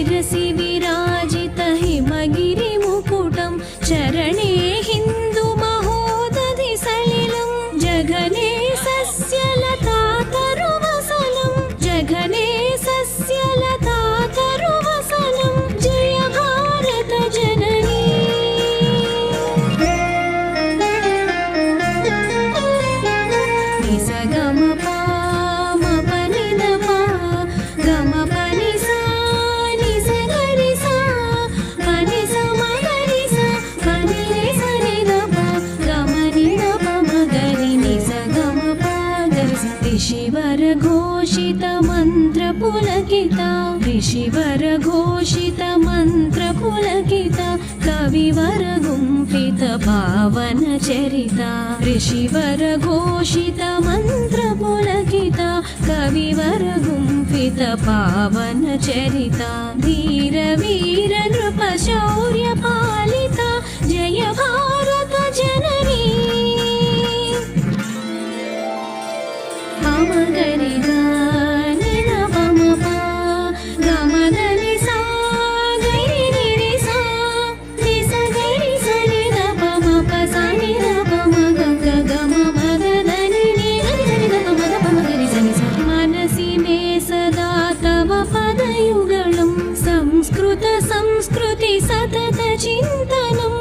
शिरसि विराजित हिमगिरिमुकुटं चरणे हिन्दु महोदधि सलिलं जघने सस्यलता तरुवसलं जघने सस्यलता तरुवसलं जय भारत जननी निसगमपा ऋषिवर घोषित मंत्र पुलकिता ऋषिवर घोषित मंत्र पुलकिता कविवर गुंफित पावन चरिता ऋषिवर घोषित मंत्र पुलकिता कविवर गुंफित पावन चरिता वीर वीर नृप शौर्य पालिता जय भारत जननी गरि गानि न पम पा गम దని సా గరి ని సా ని స గరి స ని ద పమ ప స ని ద పమ గ గ గమ మద దని ని గరి స ని ద పమ ద పమ గరి స ని స మనసి మే సదా తవ పదయుగళం సంస్కృత సంస్కృతి సతత చింతనం